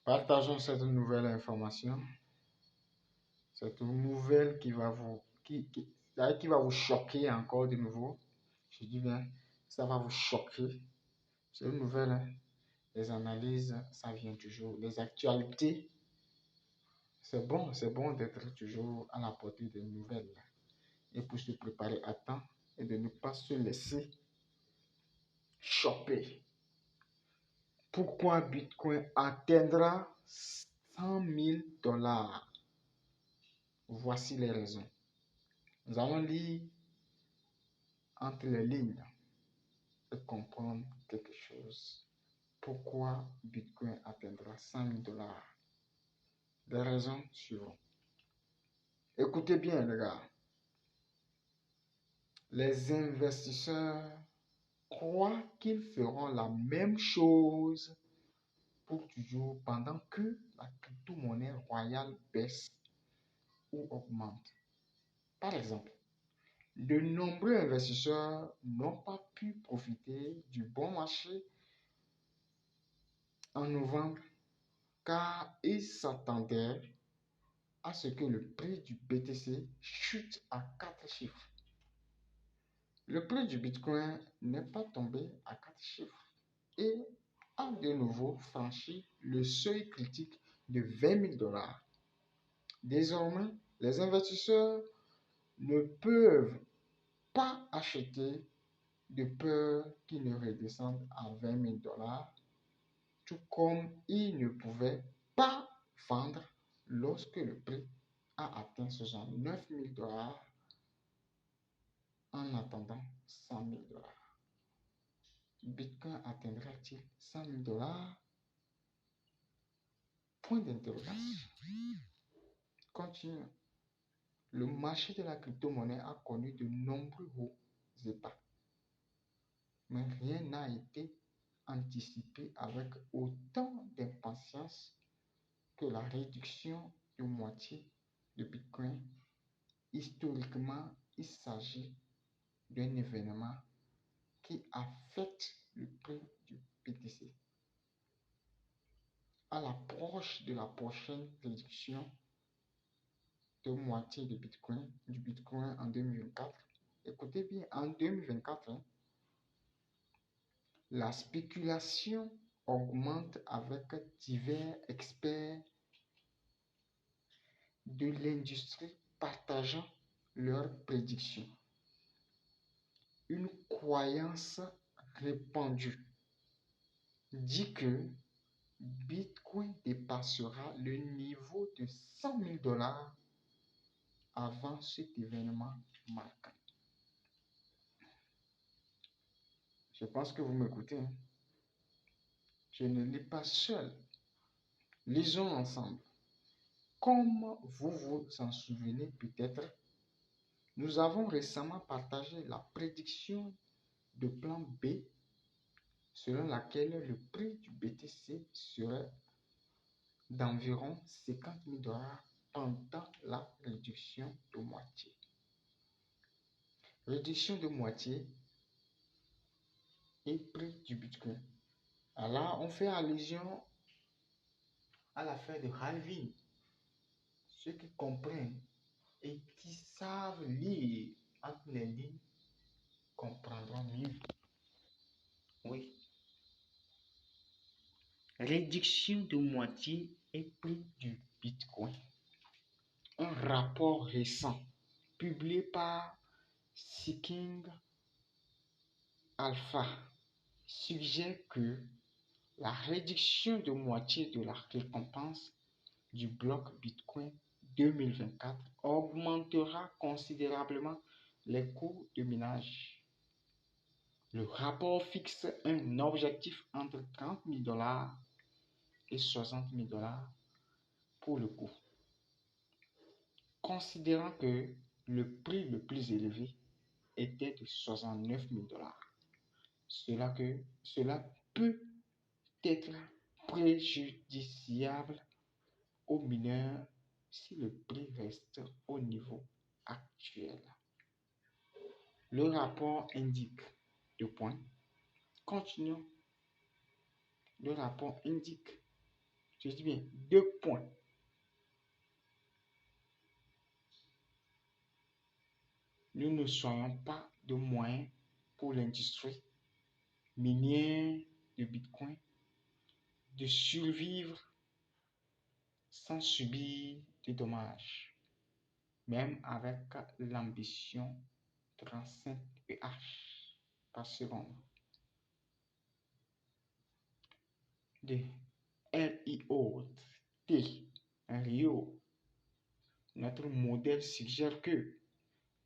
Partageons cette nouvelle information, cette nouvelle qui va vous choquer encore de nouveau. Je dis bien, ça va vous choquer. C'est une nouvelle, hein. Les analyses, ça vient toujours. Les actualités, c'est bon d'être toujours à la portée des nouvelles. Et pour se préparer à temps et de ne pas se laisser choper. Pourquoi Bitcoin atteindra 100 000 $? Voici les raisons. Nous allons lire entre les lignes et comprendre quelque chose. Pourquoi Bitcoin atteindra 100 000 $? Les raisons suivantes. Écoutez bien, les gars. Les investisseurs croient qu'ils feront la même chose pour toujours pendant que la crypto-monnaie royale baisse ou augmente. Par exemple, de nombreux investisseurs n'ont pas pu profiter du bon marché en novembre car ils s'attendaient à ce que le prix du BTC chute à 4 chiffres. Le prix du Bitcoin n'est pas tombé à 4 chiffres et a de nouveau franchi le seuil critique de 20 000 $. Désormais, les investisseurs ne peuvent pas acheter de peur qu'il ne redescende à 20 000 $, tout comme ils ne pouvaient pas vendre lorsque le prix a atteint 69 000 $ en attendant 100 000 $. Bitcoin atteindra-t-il 100 000 $? Point d'interrogation. Continuons. Le marché de la crypto-monnaie a connu de nombreux hauts et bas, mais rien n'a été anticipé avec autant d'impatience que la réduction de moitié de Bitcoin. Historiquement, il s'agit d'un événement qui affecte le prix du BTC. À l'approche de la prochaine réduction de moitié du Bitcoin en 2024, écoutez bien, en 2024, la spéculation augmente avec divers experts de l'industrie partageant leurs prédictions. Une croyance répandue dit que Bitcoin dépassera le niveau de 100 000 $ avant cet événement marquant. Je pense que vous m'écoutez, hein? Je ne lis pas seul. Lisons ensemble. Comme vous vous en souvenez peut-être, nous avons récemment partagé la prédiction de plan B selon laquelle le prix du BTC serait d'environ 50 000 $ pendant la réduction de moitié. Réduction de moitié et prix du Bitcoin. Alors, on fait allusion à l'affaire de halving. Ceux qui comprennent et qui savent lire entre les lignes comprendront mieux. Oui. Réduction de moitié et prix du Bitcoin. Un rapport récent publié par Seeking Alpha suggère que la réduction de moitié de la récompense du bloc Bitcoin 2024 augmentera considérablement les coûts de minage. Le rapport fixe un objectif entre 30 000 $ et 60 000 $ pour le coût. Considérant que le prix le plus élevé était de 69 000 $. Cela peut être préjudiciable aux mineurs si le prix reste au niveau actuel. Le rapport indique deux points. Continuons. Le rapport indique Je dis bien 2 points. Nous ne soyons pas de moyens pour l'industrie minière de Bitcoin de survivre sans subir de dommages, même avec l'ambition 35 EH par seconde de RIO. Notre modèle suggère que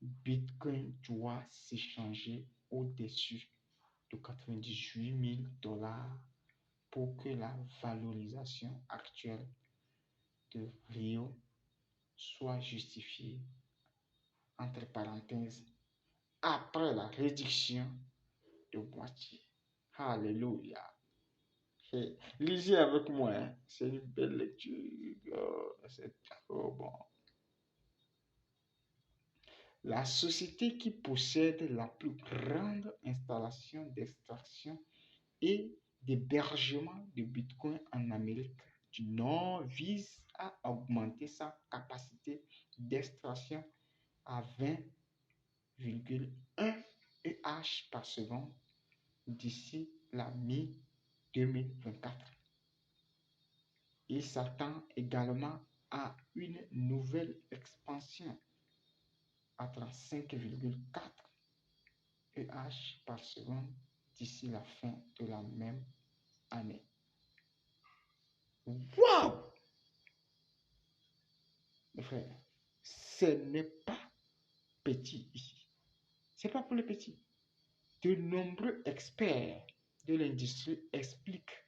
Bitcoin doit s'échanger au-dessus de 98 000 $ pour que la valorisation actuelle de Rio soit justifiée, entre parenthèses, après la réduction de moitié. Alléluia. Lisez avec moi, hein. C'est une belle lecture. Oh, c'est trop bon. La société qui possède la plus grande installation d'extraction et d'hébergement de Bitcoin en Amérique du Nord vise à augmenter sa capacité d'extraction à 20,1 EH par seconde d'ici la mi-2024. Il s'attend également à une nouvelle expansion à 35,4 EH par seconde d'ici la fin de la même année. Waouh! Mes frères, ce n'est pas petit ici. Ce n'est pas pour les petits. De nombreux experts de l'industrie expliquent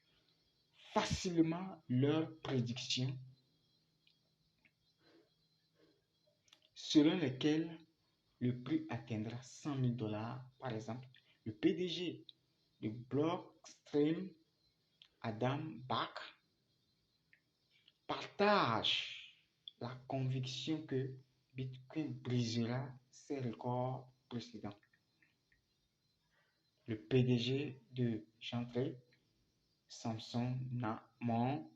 facilement leurs prédictions selon lesquelles le prix atteindra 100 000 $. Par exemple, le PDG de Blockstream, Adam Back, partage la conviction que Bitcoin brisera ses records précédents. Le PDG de Chantrey, Samson Namon,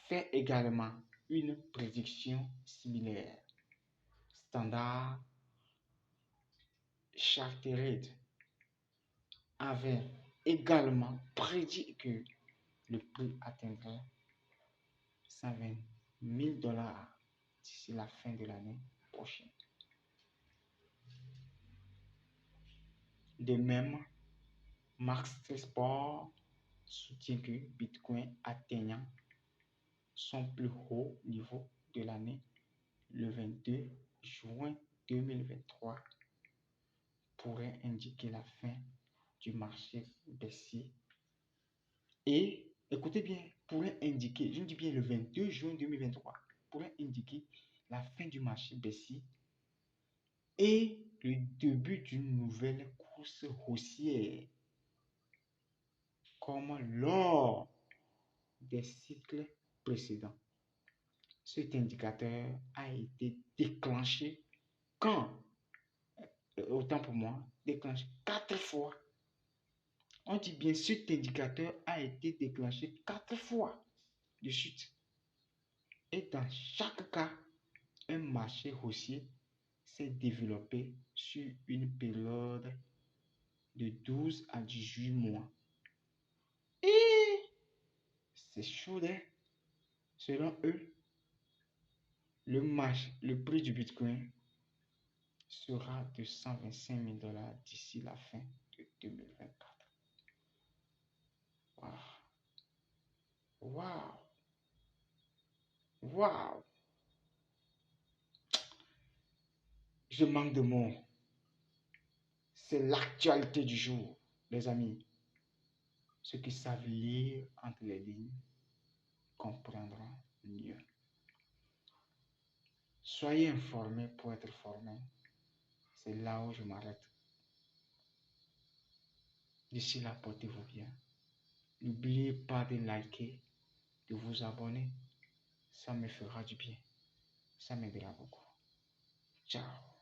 fait également une prédiction similaire. Standard Chartered avait également prédit que le prix atteindrait 120 000 $ d'ici la fin de l'année prochaine. De même, Max Sport soutient que Bitcoin atteignant son plus haut niveau de l'année le 22 juin 2023 pourrait indiquer la fin du marché baissier. Et écoutez bien, pourrait indiquer, je dis bien le 22 juin 2023, pourrait indiquer la fin du marché baissier et le début d'une nouvelle course haussière, comme lors des cycles précédents. Cet indicateur a été déclenché quand, autant pour moi, déclenché 4 fois. On dit bien cet indicateur a été déclenché 4 fois de suite. Et dans chaque cas, un marché haussier s'est développé sur une période de 12 à 18 mois. Et c'est chaud, hein? Selon eux, le prix du Bitcoin sera de 125 000 $ d'ici la fin de 2024. Waouh! Waouh! Waouh! Je manque de mots. C'est l'actualité du jour, les amis. Ceux qui savent lire entre les lignes comprendront mieux. Soyez informés pour être formés. C'est là où je m'arrête. D'ici là, portez-vous bien. N'oubliez pas de liker, de vous abonner. Ça me fera du bien. Ça m'aidera beaucoup. Ciao.